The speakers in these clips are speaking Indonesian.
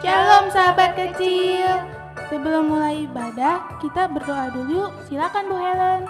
Shalom sahabat kecil. Sebelum mulai ibadah, kita berdoa dulu yuk. Silakan Bu Helen.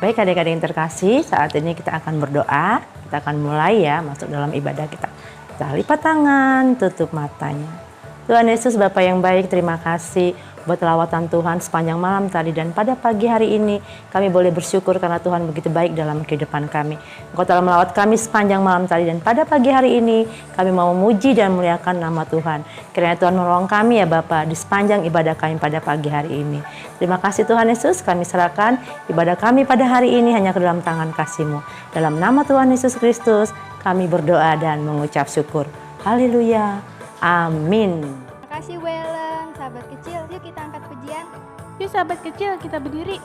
Baik adik-adik yang terkasih, saat ini kita akan berdoa. Kita akan mulai ya masuk dalam ibadah kita. Kita lipat tangan, tutup matanya. Tuhan Yesus Bapa yang baik, terima kasih buat lawatan Tuhan sepanjang malam tadi dan pada pagi hari ini kami boleh bersyukur karena Tuhan begitu baik dalam kehidupan kami. Engkau telah melawat kami sepanjang malam tadi dan pada pagi hari ini kami mau memuji dan memuliakan nama Tuhan. Kiranya Tuhan menolong kami ya Bapa di sepanjang ibadah kami pada pagi hari ini. Terima kasih Tuhan Yesus, kami serahkan ibadah kami pada hari ini hanya ke dalam tangan kasih-Mu. Dalam nama Tuhan Yesus Kristus kami berdoa dan mengucap syukur. Haleluya. Amin. Terima kasih Wellen, sahabat kecil. Yuk kita angkat pujian. Yuk sahabat kecil, kita berdiri.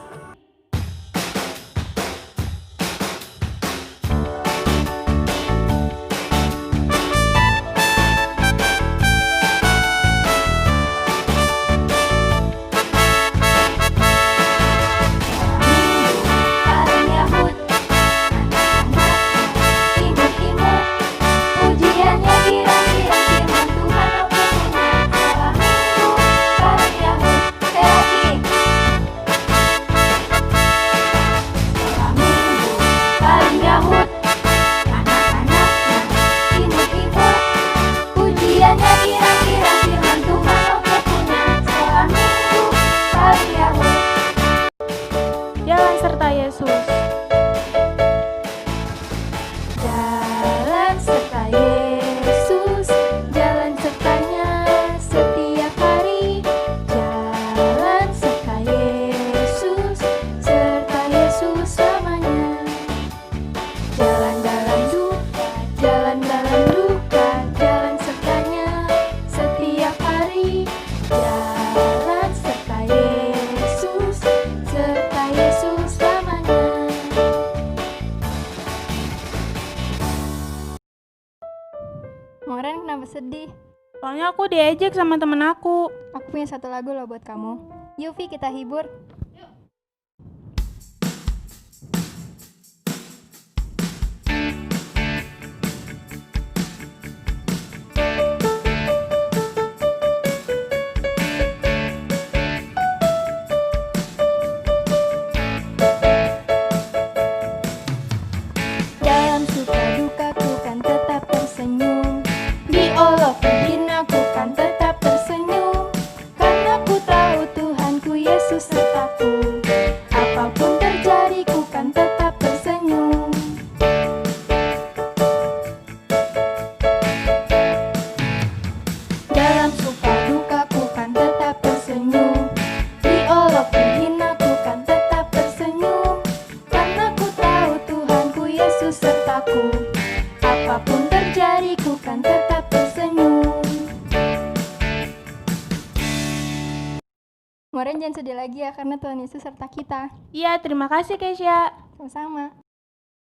Jalan serta Yesus. Jalan serta Yesus, jalan sertanya setiap hari. Jalan serta Yesus selamanya. Jalan dalam duka, jalan dalam duka, jalan sertanya setiap hari. Jalan serta Yesus selamanya. Kemarin kenapa sedih? Soalnya aku diejek sama temen aku. Aku punya satu lagu loh buat kamu. Yuk Vi, kita hibur. Dalam suka dukaku kan tetap tersenyum. Diolok dihinaku kan tetap tersenyum. Karena ku tahu Tuhanku Yesus sertaku. Apapun terjadi ku kan tetap tersenyum. Dalam suka dukaku kan tetap tersenyum. Diolok dihinaku kan tetap tersenyum. Karena ku tahu Tuhanku Yesus sertaku. Apapun terjadi ku kan tetap tersenyum. Moren jangan sedih lagi ya karena Tuhan Yesus serta kita. Iya, terima kasih Kesya. Sama-sama.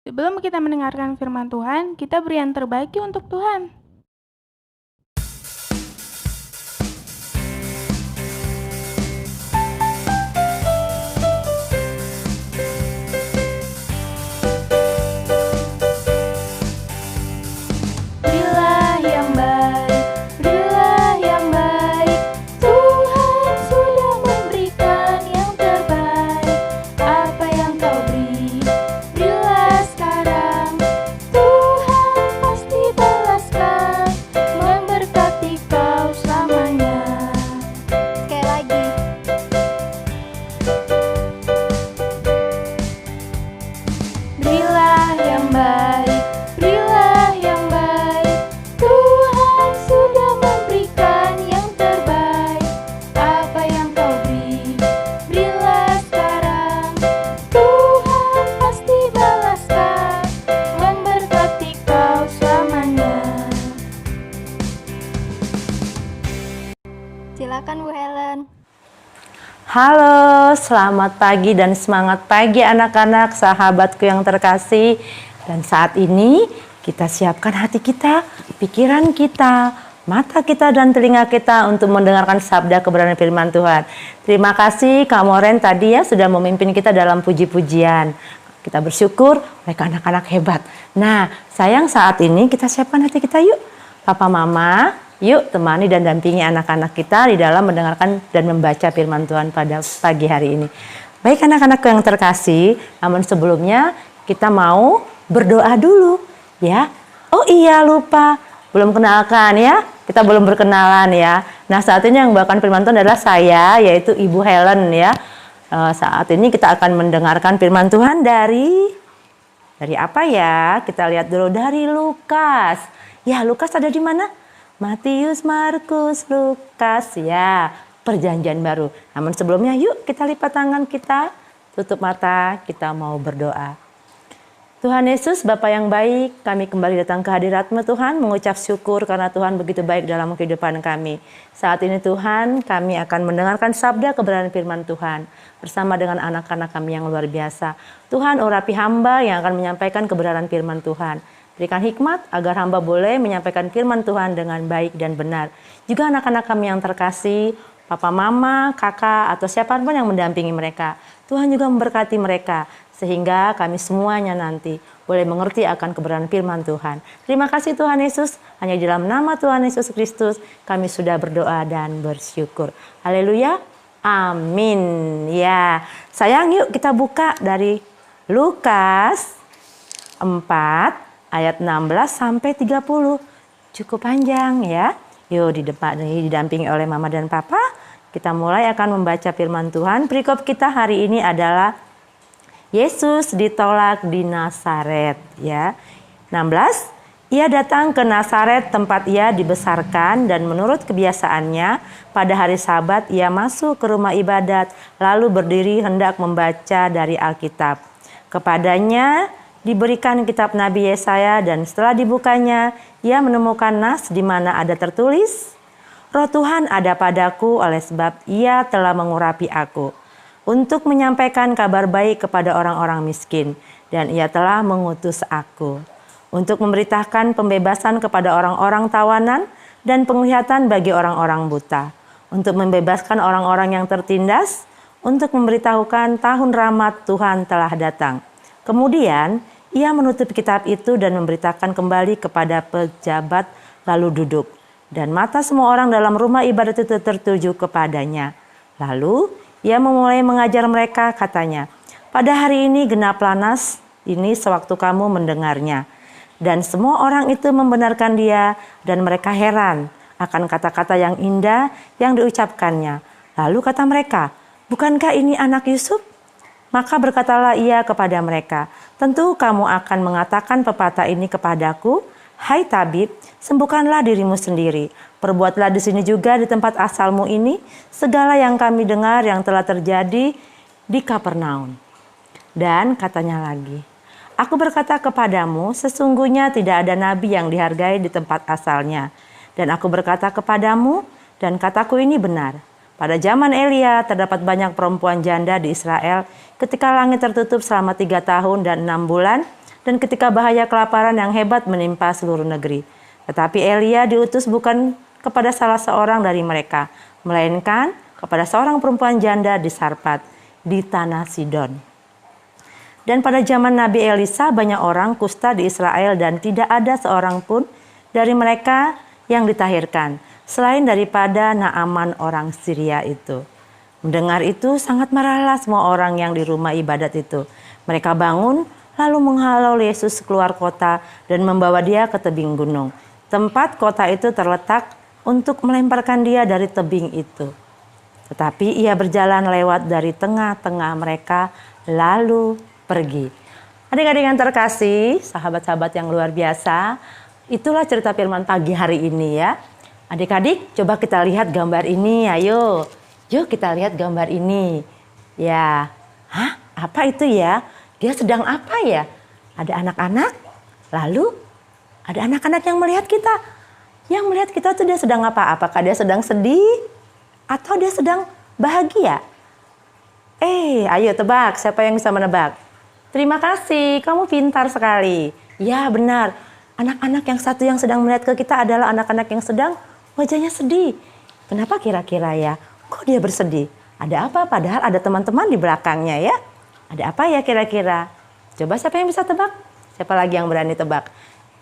Sebelum kita mendengarkan firman Tuhan, kita beri yang terbaik yuk untuk Tuhan. Berilah yang baik, berilah yang baik. Tuhan sudah memberikan yang terbaik. Apa yang kau beri, berilah sekarang. Tuhan pasti balaskan, memberkati kau selamanya. Sekali lagi. Berilah yang baik, berilah yang baik. Tuhan sudah memberikan yang terbaik. Apa yang kau beri, berilah sekarang. Tuhan pasti balaskan, memberkati kau selamanya. Silakan Bu Helen. Halo, selamat pagi dan semangat pagi anak-anak, sahabatku yang terkasih. Dan saat ini kita siapkan hati kita, pikiran kita, mata kita dan telinga kita untuk mendengarkan sabda kebenaran firman Tuhan. Terima kasih Kak Moren tadi ya sudah memimpin kita dalam puji-pujian. Kita bersyukur mereka anak-anak hebat. Nah, sayang saat ini kita siapkan hati kita yuk. Papa Mama Yuk temani dan dampingi anak-anak kita di dalam mendengarkan dan membaca firman Tuhan pada pagi hari ini. Baik anak-anak yang terkasih, namun sebelumnya kita mau berdoa dulu ya. Oh iya lupa, belum kenalkan ya. Kita belum berkenalan ya. Nah saat ini yang membawakan firman Tuhan adalah saya, yaitu Ibu Helen ya. Saat ini kita akan mendengarkan firman Tuhan dari apa ya? Kita lihat dulu dari Lukas. Ya Lukas ada di mana? Matius, Markus, Lukas ya, perjanjian baru. Namun sebelumnya yuk kita lipat tangan kita, tutup mata, kita mau berdoa. Tuhan Yesus, Bapa yang baik, kami kembali datang ke hadirat-Mu Tuhan, mengucap syukur karena Tuhan begitu baik dalam kehidupan kami. Saat ini Tuhan, kami akan mendengarkan sabda kebenaran firman Tuhan bersama dengan anak-anak kami yang luar biasa. Tuhan, urapi hamba yang akan menyampaikan kebenaran firman Tuhan. Berikan hikmat agar hamba boleh menyampaikan firman Tuhan dengan baik dan benar. Juga anak-anak kami yang terkasih, papa, mama, kakak, atau siapapun yang mendampingi mereka. Tuhan juga memberkati mereka, sehingga kami semuanya nanti boleh mengerti akan kebenaran firman Tuhan. Terima kasih Tuhan Yesus, hanya di dalam nama Tuhan Yesus Kristus kami sudah berdoa dan bersyukur. Haleluya, amin. Ya, sayang yuk kita buka dari Lukas 4 ayat 16 sampai 30. Cukup panjang ya. Yuk di depan ini didampingi oleh mama dan papa. Kita mulai akan membaca firman Tuhan. Perikop kita hari ini adalah Yesus ditolak di Nazaret ya. 16. Ia datang ke Nazaret tempat ia dibesarkan dan menurut kebiasaannya pada hari Sabat ia masuk ke rumah ibadat lalu berdiri hendak membaca dari Alkitab. Kepadanya diberikan kitab Nabi Yesaya dan setelah dibukanya, ia menemukan nas di mana ada tertulis, Roh Tuhan ada padaku oleh sebab ia telah mengurapi aku, untuk menyampaikan kabar baik kepada orang-orang miskin, dan ia telah mengutus aku, untuk memberitakan pembebasan kepada orang-orang tawanan dan penglihatan bagi orang-orang buta, untuk membebaskan orang-orang yang tertindas, untuk memberitahukan tahun rahmat Tuhan telah datang. Kemudian ia menutup kitab itu dan memberitakan kembali kepada pejabat lalu duduk. Dan mata semua orang dalam rumah ibadat itu tertuju kepadanya. Lalu ia memulai mengajar mereka katanya, pada hari ini genaplah nas ini sewaktu kamu mendengarnya. Dan semua orang itu membenarkan dia dan mereka heran akan kata-kata yang indah yang diucapkannya. Lalu kata mereka, bukankah ini anak Yusuf? Maka berkatalah ia kepada mereka, tentu kamu akan mengatakan pepatah ini kepadaku, hai tabib, sembuhkanlah dirimu sendiri. Perbuatlah di sini juga di tempat asalmu ini, segala yang kami dengar yang telah terjadi di Kapernaum. Dan katanya lagi, aku berkata kepadamu, sesungguhnya tidak ada nabi yang dihargai di tempat asalnya. Dan aku berkata kepadamu, dan kataku ini benar. Pada zaman Elia terdapat banyak perempuan janda di Israel ketika langit tertutup selama 3 tahun dan 6 bulan dan ketika bahaya kelaparan yang hebat menimpa seluruh negeri. Tetapi Elia diutus bukan kepada salah seorang dari mereka, melainkan kepada seorang perempuan janda di Sarpat, di tanah Sidon. Dan pada zaman Nabi Elisa banyak orang kusta di Israel dan tidak ada seorang pun dari mereka yang ditahirkan, selain daripada Naaman orang Syria itu. Mendengar itu sangat marahlah semua orang yang di rumah ibadat itu. Mereka bangun lalu menghalau Yesus keluar kota dan membawa dia ke tebing gunung. Tempat kota itu terletak untuk melemparkan dia dari tebing itu. Tetapi ia berjalan lewat dari tengah-tengah mereka lalu pergi. Adik-adik yang terkasih, sahabat-sahabat yang luar biasa, itulah cerita firman pagi hari ini ya. Adik-adik, coba kita lihat gambar ini, ayo. Yuk kita lihat gambar ini. Ya, hah? Apa itu ya? Dia sedang apa ya? Ada anak-anak, lalu ada anak-anak yang melihat kita. Yang melihat kita tuh dia sedang apa? Apakah dia sedang sedih? Atau dia sedang bahagia? Ayo tebak, siapa yang bisa menebak? Terima kasih, kamu pintar sekali. Ya benar, anak-anak yang satu yang sedang melihat ke kita adalah anak-anak yang sedang wajahnya sedih. Kenapa kira-kira ya? Kok dia bersedih? Ada apa? Padahal ada teman-teman di belakangnya ya. Ada apa ya kira-kira? Coba siapa yang bisa tebak? Siapa lagi yang berani tebak?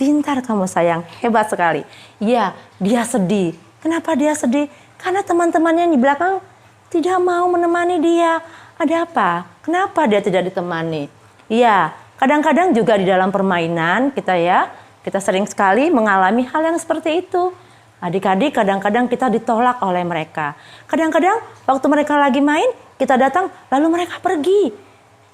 pintar kamu sayang, hebat sekali. Iya, dia sedih. Kenapa dia sedih? Karena teman-temannya di belakang tidak mau menemani dia. Ada apa? Kenapa dia tidak ditemani? Iya, kadang-kadang juga di dalam permainan kita sering sekali mengalami hal yang seperti itu. Adik-adik kadang-kadang kita ditolak oleh mereka. Kadang-kadang waktu mereka lagi main, kita datang lalu mereka pergi.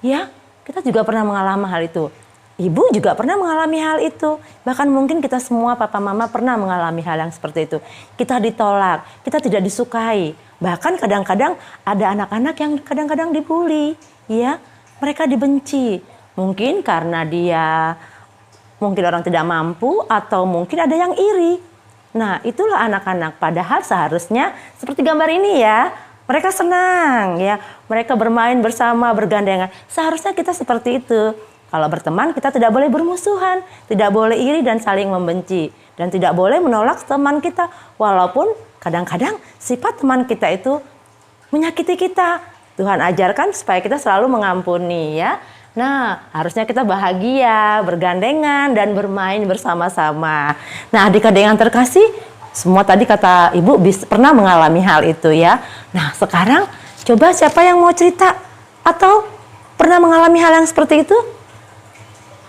Ya, kita juga pernah mengalami hal itu. Ibu juga pernah mengalami hal itu. Bahkan mungkin kita semua papa mama pernah mengalami hal yang seperti itu. Kita ditolak, kita tidak disukai. Bahkan kadang-kadang ada anak-anak yang kadang-kadang dibully. Ya, mereka dibenci. Mungkin karena mungkin orang tidak mampu atau mungkin ada yang iri. Nah, itulah anak-anak. Padahal seharusnya seperti gambar ini ya. Mereka senang ya. Mereka bermain bersama, bergandengan. Seharusnya kita seperti itu. Kalau berteman kita tidak boleh bermusuhan, tidak boleh iri dan saling membenci. Dan tidak boleh menolak teman kita. Walaupun kadang-kadang sifat teman kita itu menyakiti kita. Tuhan ajarkan supaya kita selalu mengampuni ya. Nah, harusnya kita bahagia, bergandengan, dan bermain bersama-sama. Nah, adik-adik yang terkasih, semua tadi kata Ibu pernah mengalami hal itu ya. Nah, sekarang coba siapa yang mau cerita atau pernah mengalami hal yang seperti itu?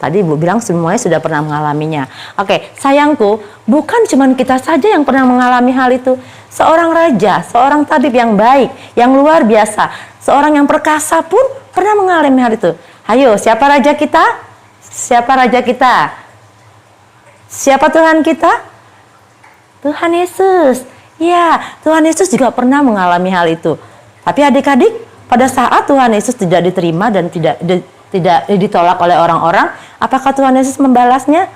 Tadi Ibu bilang semuanya sudah pernah mengalaminya. Oke, sayangku, bukan cuma kita saja yang pernah mengalami hal itu. Seorang raja, seorang tabib yang baik, yang luar biasa, seorang yang perkasa pun pernah mengalami hal itu. Ayo, siapa raja kita? Siapa raja kita? Siapa Tuhan kita? Tuhan Yesus. Ya, Tuhan Yesus juga pernah mengalami hal itu. Tapi adik-adik, pada saat Tuhan Yesus tidak diterima dan tidak ditolak oleh orang-orang, apakah Tuhan Yesus membalasnya?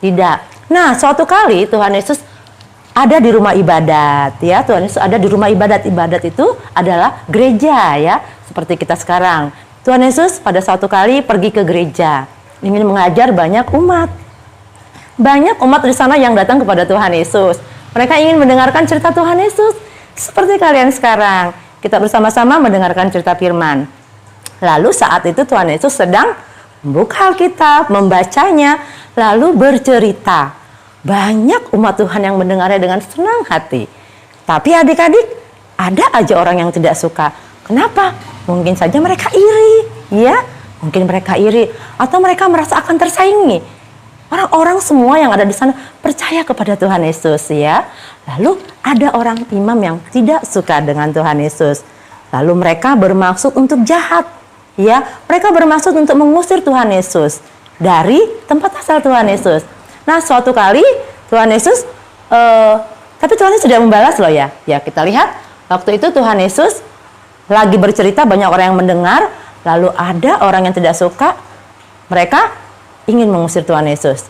Tidak. Nah, suatu kali Tuhan Yesus ada di rumah ibadat, ya. Tuhan Yesus ada di rumah ibadat. Ibadat itu adalah gereja, ya. Seperti kita sekarang. Tuhan Yesus pada suatu kali pergi ke gereja, ingin mengajar banyak umat. Banyak umat di sana yang datang kepada Tuhan Yesus. Mereka ingin mendengarkan cerita Tuhan Yesus. Seperti kalian sekarang, kita bersama-sama mendengarkan cerita firman. Lalu saat itu Tuhan Yesus sedang membuka Alkitab, membacanya, lalu bercerita. Banyak umat Tuhan yang mendengarnya dengan senang hati. Tapi adik-adik, ada aja orang yang tidak suka. Kenapa? Mungkin saja mereka iri, ya. Mungkin mereka iri atau mereka merasa akan tersaingi. Orang-orang semua yang ada di sana percaya kepada Tuhan Yesus, ya. Lalu ada orang imam yang tidak suka dengan Tuhan Yesus. Lalu mereka bermaksud untuk jahat, ya. Mereka bermaksud untuk mengusir Tuhan Yesus dari tempat asal Tuhan Yesus. Nah, suatu kali Tuhan Yesus, tapi Tuhan Yesus tidak membalas loh ya. Ya, kita lihat waktu itu Tuhan Yesus lagi bercerita, banyak orang yang mendengar, lalu ada orang yang tidak suka, mereka ingin mengusir Tuhan Yesus.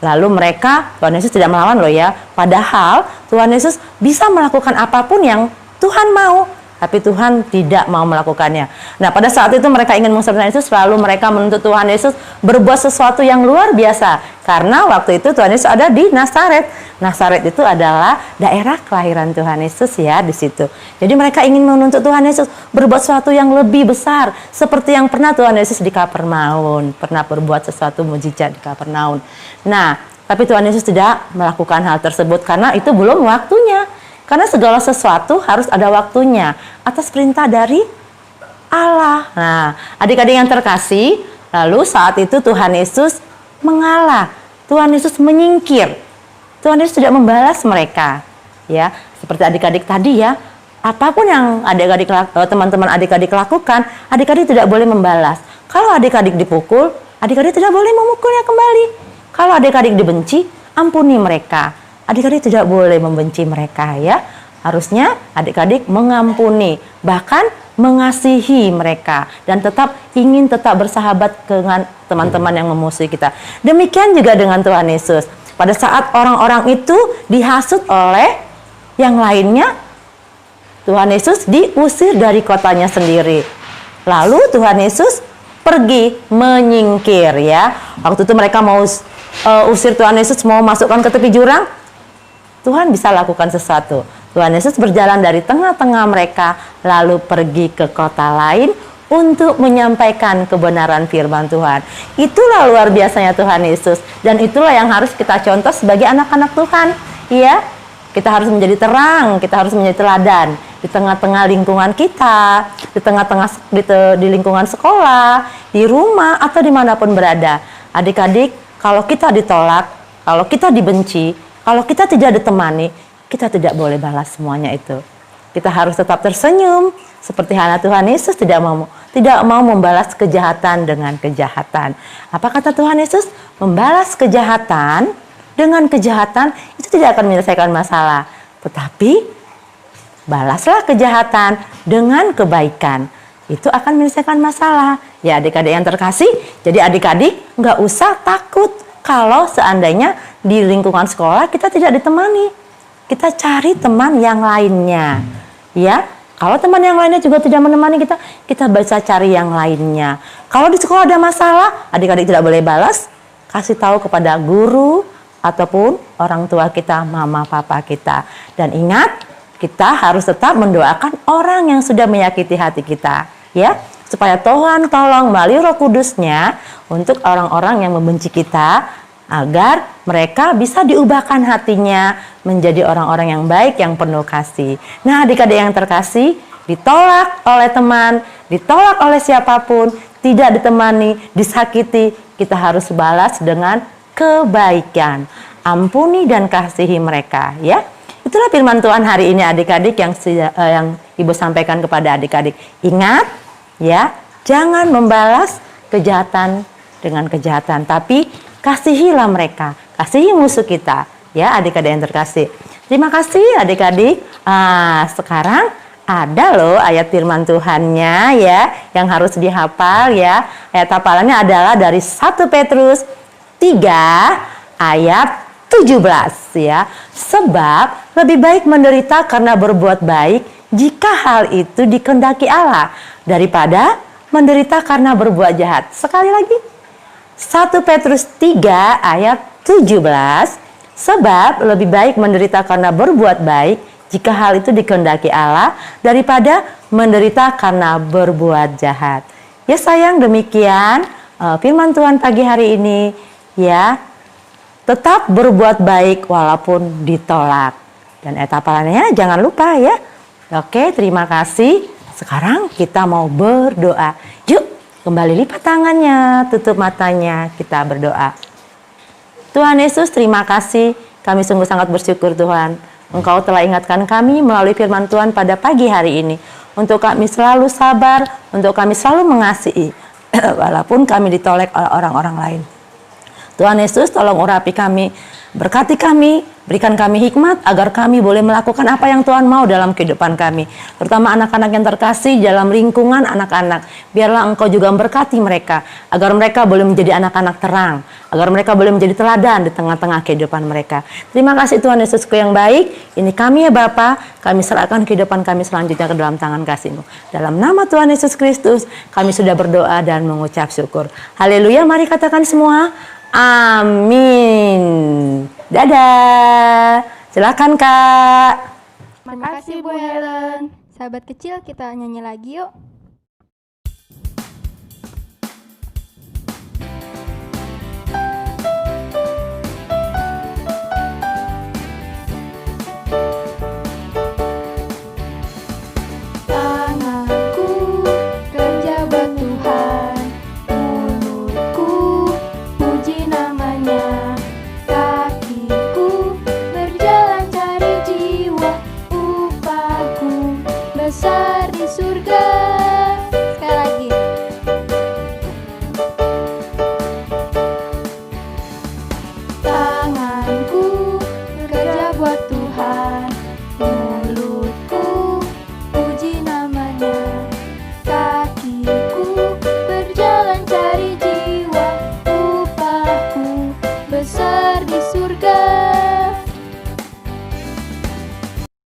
Lalu Tuhan Yesus tidak melawan loh ya, padahal Tuhan Yesus bisa melakukan apapun yang Tuhan mau, tapi Tuhan tidak mau melakukannya. Nah, pada saat itu mereka ingin mengusir Tuhan Yesus, lalu mereka menuntut Tuhan Yesus berbuat sesuatu yang luar biasa. Karena waktu itu Tuhan Yesus ada di Nazaret. Nazaret itu adalah daerah kelahiran Tuhan Yesus ya di situ. Jadi mereka ingin menuntut Tuhan Yesus berbuat sesuatu yang lebih besar, seperti yang pernah Tuhan Yesus di Kapernaum, pernah berbuat sesuatu mujizat di Kapernaum. Nah, tapi Tuhan Yesus tidak melakukan hal tersebut karena itu belum waktunya. Karena segala sesuatu harus ada waktunya atas perintah dari Allah. Nah, adik-adik yang terkasih, lalu saat itu Tuhan Yesus mengalah. Tuhan Yesus menyingkir. Tuhan Yesus tidak membalas mereka. Ya, seperti adik-adik tadi ya. Apapun yang teman-teman adik-adik lakukan, adik-adik tidak boleh membalas. Kalau adik-adik dipukul, adik-adik tidak boleh memukulnya kembali. Kalau adik-adik dibenci, ampuni mereka. Adik-adik tidak boleh membenci mereka ya. Harusnya adik-adik mengampuni, bahkan mengasihi mereka dan ingin tetap bersahabat dengan teman-teman yang memusuhi kita. Demikian juga dengan Tuhan Yesus. Pada saat orang-orang itu dihasut oleh yang lainnya, Tuhan Yesus diusir dari kotanya sendiri. Lalu Tuhan Yesus pergi menyingkir ya. Waktu itu mereka mau usir Tuhan Yesus, mau masukkan ke tepi jurang. Tuhan bisa lakukan sesuatu. Tuhan Yesus berjalan dari tengah-tengah mereka, lalu pergi ke kota lain untuk menyampaikan kebenaran firman Tuhan. Itulah luar biasanya Tuhan Yesus, dan itulah yang harus kita contoh sebagai anak-anak Tuhan. Ya, kita harus menjadi terang, kita harus menjadi teladan di tengah-tengah lingkungan kita, di lingkungan sekolah, di rumah, atau dimanapun berada. Adik-adik, kalau kita ditolak, kalau kita dibenci, kalau kita tidak ditemani, kita tidak boleh balas semuanya itu. Kita harus tetap tersenyum, seperti anak Tuhan Yesus tidak mau membalas kejahatan dengan kejahatan. Apa kata Tuhan Yesus? Membalas kejahatan dengan kejahatan itu tidak akan menyelesaikan masalah, tetapi balaslah kejahatan dengan kebaikan. Itu akan menyelesaikan masalah. Ya adik-adik yang terkasih, jadi adik-adik nggak usah takut kalau seandainya di lingkungan sekolah kita tidak ditemani. Kita cari teman yang lainnya. Ya, kalau teman yang lainnya juga tidak menemani kita, kita bisa cari yang lainnya. Kalau di sekolah ada masalah, adik-adik tidak boleh balas, kasih tahu kepada guru ataupun orang tua kita, mama, papa kita. Dan ingat, kita harus tetap mendoakan orang yang sudah menyakiti hati kita, ya, supaya Tuhan tolong melalui Roh Kudus-Nya untuk orang-orang yang membenci kita, agar mereka bisa diubahkan hatinya menjadi orang-orang yang baik, yang penuh kasih. Nah, adik-adik yang terkasih, ditolak oleh teman, ditolak oleh siapapun, tidak ditemani, disakiti, kita harus balas dengan kebaikan. Ampuni dan kasihi mereka, ya. Itulah firman Tuhan hari ini adik-adik yang Ibu sampaikan kepada adik-adik. Ingat ya, jangan membalas kejahatan dengan kejahatan, tapi kasihilah mereka, kasihi musuh kita. Ya adik-adik yang terkasih. Terima kasih adik-adik. Sekarang ada loh ayat firman Tuhannya ya, yang harus dihafal ya. Ayat hafalannya adalah dari 1 Petrus 3 ayat 17 ya. Sebab lebih baik menderita karena berbuat baik jika hal itu dikehendaki Allah daripada menderita karena berbuat jahat. Sekali lagi, 1 Petrus 3 ayat 17. Sebab lebih baik menderita karena berbuat baik jika hal itu dikehendaki Allah daripada menderita karena berbuat jahat. Ya sayang, demikian firman Tuhan pagi hari ini ya. Tetap berbuat baik walaupun ditolak. Dan etapannya jangan lupa ya. Oke, terima kasih. Sekarang kita mau berdoa. Yuk, kembali lipat tangannya, tutup matanya, kita berdoa. Tuhan Yesus, terima kasih. Kami sungguh sangat bersyukur Tuhan. Engkau telah ingatkan kami melalui firman Tuhan pada pagi hari ini. Untuk kami selalu sabar, untuk kami selalu mengasihi. Walaupun kami ditolak oleh orang-orang lain. Tuhan Yesus, tolong urapi kami, berkati kami, berikan kami hikmat agar kami boleh melakukan apa yang Tuhan mau dalam kehidupan kami. Terutama anak-anak yang terkasih dalam lingkungan anak-anak. Biarlah Engkau juga memberkati mereka, agar mereka boleh menjadi anak-anak terang, agar mereka boleh menjadi teladan di tengah-tengah kehidupan mereka. Terima kasih Tuhan Yesusku yang baik. Ini kami ya Bapa, kami serahkan kehidupan kami selanjutnya ke dalam tangan kasih-Mu. Dalam nama Tuhan Yesus Kristus, kami sudah berdoa dan mengucap syukur. Haleluya, mari katakan semua. Amin. Dadah. Silakan Kak. Terima kasih Bu Helen. Sahabat kecil, kita nyanyi lagi yuk. Tanganku kerja buat Tuhan, mulutku puji namanya, kakiku berjalan cari jiwa, upahku besar di surga. Sekali lagi. Tanganku kerja buat Tuhan, mulutku puji namanya, kakiku berjalan cari jiwa, upahku besar di surga.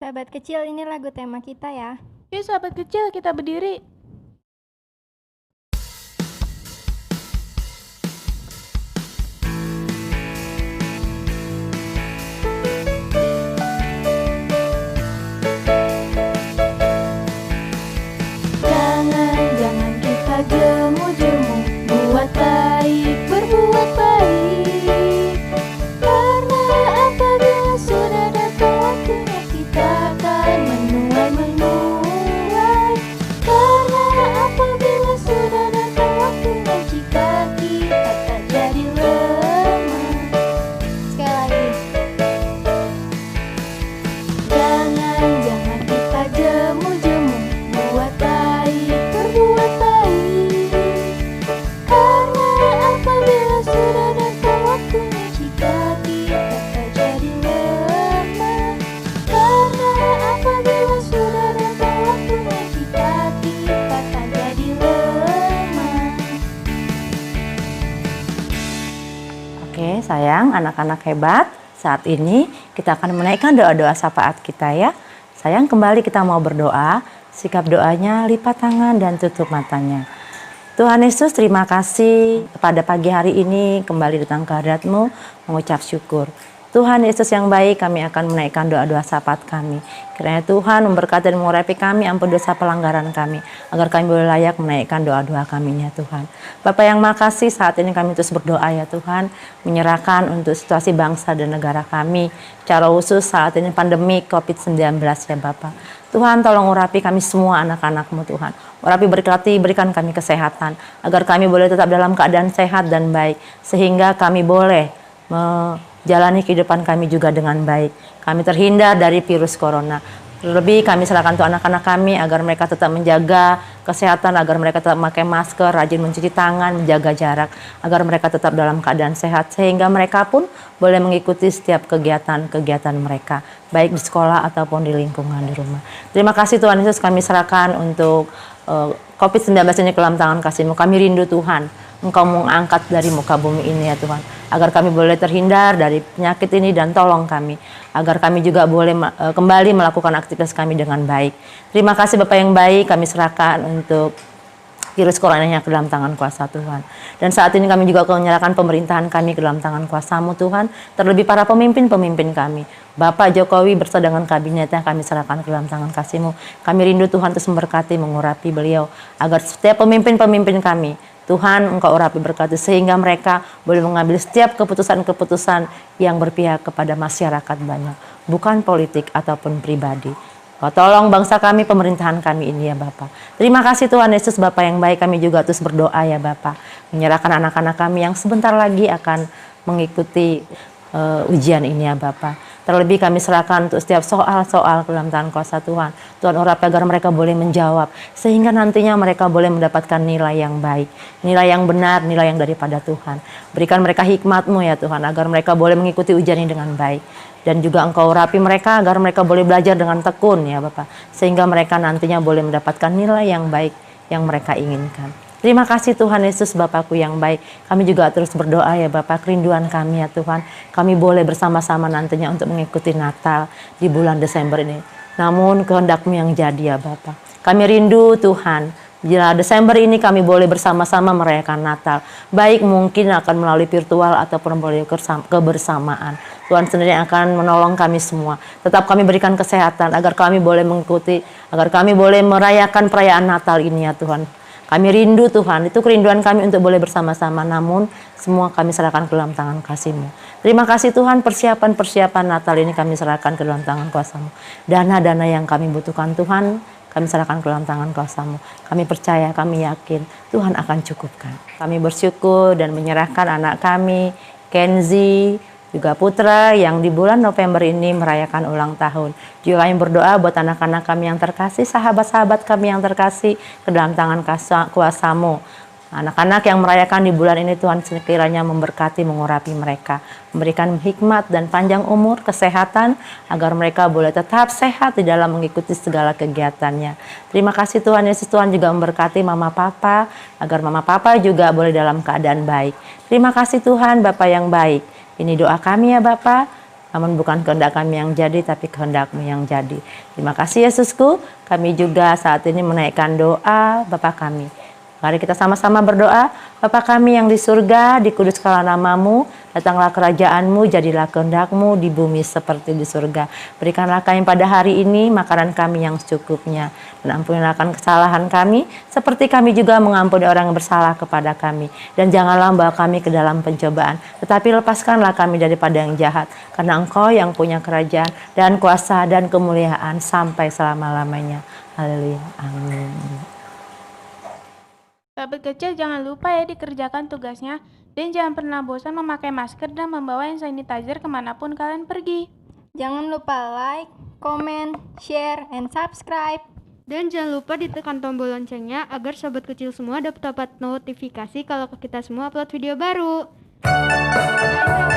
Sahabat kecil, ini lagu tema kita ya. Yuk sahabat kecil, kita berdiri. Jangan sayang, anak-anak hebat, saat ini kita akan menaikkan doa-doa syafaat kita ya. Sayang, kembali kita mau berdoa. Sikap doanya lipat tangan dan tutup matanya. Tuhan Yesus, terima kasih pada pagi hari ini kembali datang ke hadirat-Mu mengucap syukur. Tuhan Yesus yang baik, kami akan menaikkan doa-doa syafaat kami. Kiranya Tuhan memberkati dan mengurapi kami, ampun dosa pelanggaran kami, agar kami boleh layak menaikkan doa-doa kami ya Tuhan. Bapak yang makasih, saat ini kami terus berdoa ya Tuhan, menyerahkan untuk situasi bangsa dan negara kami, secara khusus saat ini pandemi COVID-19 ya Bapak. Tuhan tolong urapi kami semua anak-anak-Mu Tuhan. Urapi berkati, berikan kami kesehatan, agar kami boleh tetap dalam keadaan sehat dan baik, sehingga kami boleh menjalani kehidupan kami juga dengan baik. Kami terhindar dari virus corona. Terlebih kami serahkan untuk anak-anak kami agar mereka tetap menjaga kesehatan, agar mereka tetap memakai masker, rajin mencuci tangan, menjaga jarak, agar mereka tetap dalam keadaan sehat, sehingga mereka pun boleh mengikuti setiap kegiatan-kegiatan mereka, baik di sekolah ataupun di lingkungan di rumah. Terima kasih Tuhan Yesus, kami serahkan untuk COVID-19 ini ke dalam tangan kasih-Mu. Kami rindu Tuhan, Engkau mengangkat dari muka bumi ini ya Tuhan, agar kami boleh terhindar dari penyakit ini, dan tolong kami agar kami juga boleh kembali melakukan aktivitas kami dengan baik. Terima kasih Bapak yang baik, kami serahkan untuk virus coronanya ke dalam tangan kuasa Tuhan. Dan saat ini kami juga menyerahkan pemerintahan kami ke dalam tangan kuasa-Mu Tuhan, terlebih para pemimpin-pemimpin kami. Bapak Jokowi bersama dengan kabinetnya kami serahkan ke dalam tangan kasih-Mu. Kami rindu Tuhan terus memberkati, mengurapi beliau, agar setiap pemimpin-pemimpin kami, Tuhan Engkau urapi berkati, sehingga mereka boleh mengambil setiap keputusan-keputusan yang berpihak kepada masyarakat banyak, bukan politik ataupun pribadi. Kau tolong bangsa kami, pemerintahan kami ini ya Bapak. Terima kasih Tuhan Yesus, Bapak yang baik, kami juga terus berdoa ya Bapak, menyerahkan anak-anak kami yang sebentar lagi akan mengikuti ujian ini ya Bapak. Terlebih kami serahkan untuk setiap soal-soal ke dalam tangan kuasa Tuhan. Tuhan urapi agar mereka boleh menjawab, sehingga nantinya mereka boleh mendapatkan nilai yang baik, nilai yang benar, nilai yang daripada Tuhan. Berikan mereka hikmat-Mu ya Tuhan, agar mereka boleh mengikuti ujian ini dengan baik. Dan juga Engkau urapi mereka agar mereka boleh belajar dengan tekun ya Bapak, sehingga mereka nantinya boleh mendapatkan nilai yang baik yang mereka inginkan. Terima kasih Tuhan Yesus, Bapakku yang baik. Kami juga terus berdoa ya Bapak, kerinduan kami ya Tuhan, kami boleh bersama-sama nantinya untuk mengikuti Natal di bulan Desember ini. Namun kehendak-Mu yang jadi ya Bapak. Kami rindu Tuhan, bila Desember ini kami boleh bersama-sama merayakan Natal, baik mungkin akan melalui virtual ataupun melalui kebersamaan. Tuhan sendiri akan menolong kami semua. Tetap kami berikan kesehatan agar kami boleh mengikuti, agar kami boleh merayakan perayaan Natal ini ya Tuhan. Kami rindu Tuhan, itu kerinduan kami untuk boleh bersama-sama, namun semua kami serahkan ke dalam tangan kasih-Mu. Terima kasih Tuhan, persiapan-persiapan Natal ini kami serahkan ke dalam tangan kuasa-Mu. Dana-dana yang kami butuhkan Tuhan, kami serahkan ke dalam tangan kuasa-Mu. Kami percaya, kami yakin Tuhan akan cukupkan. Kami bersyukur dan menyerahkan anak kami, Kenzi, juga Putra yang di bulan November ini merayakan ulang tahun. Juga kami berdoa buat anak-anak kami yang terkasih, sahabat-sahabat kami yang terkasih, ke dalam tangan kuasa-Mu. Anak-anak yang merayakan di bulan ini Tuhan sekiranya memberkati, mengurapi mereka, memberikan hikmat dan panjang umur, kesehatan, agar mereka boleh tetap sehat di dalam mengikuti segala kegiatannya. Terima kasih Tuhan Yesus, Tuhan juga memberkati Mama Papa, agar Mama Papa juga boleh dalam keadaan baik. Terima kasih Tuhan, Bapa yang baik. Ini doa kami ya Bapa, namun bukan kehendak kami yang jadi, tapi kehendak-Mu yang jadi. Terima kasih Yesusku, kami juga saat ini menaikkan doa Bapa kami. Mari kita sama-sama berdoa. Bapa kami yang di surga, dikuduskanlah nama-Mu, datanglah kerajaan-Mu, jadilah kehendak-Mu di bumi seperti di surga. Berikanlah kami pada hari ini makanan kami yang secukupnya, dan ampunilah kesalahan kami, seperti kami juga mengampuni orang yang bersalah kepada kami. Dan janganlah membawa kami ke dalam pencobaan, tetapi lepaskanlah kami daripada yang jahat, karena Engkau yang punya kerajaan dan kuasa dan kemuliaan sampai selama-lamanya. Haleluya. Amin. Sahabat kecil, jangan lupa ya dikerjakan tugasnya, dan jangan pernah bosan memakai masker dan membawa hand sanitizer kemanapun kalian pergi. Jangan lupa like, comment, share, and subscribe. Dan jangan lupa ditekan tombol loncengnya agar sobat kecil semua dapat notifikasi kalau kita semua upload video baru. Bye-bye.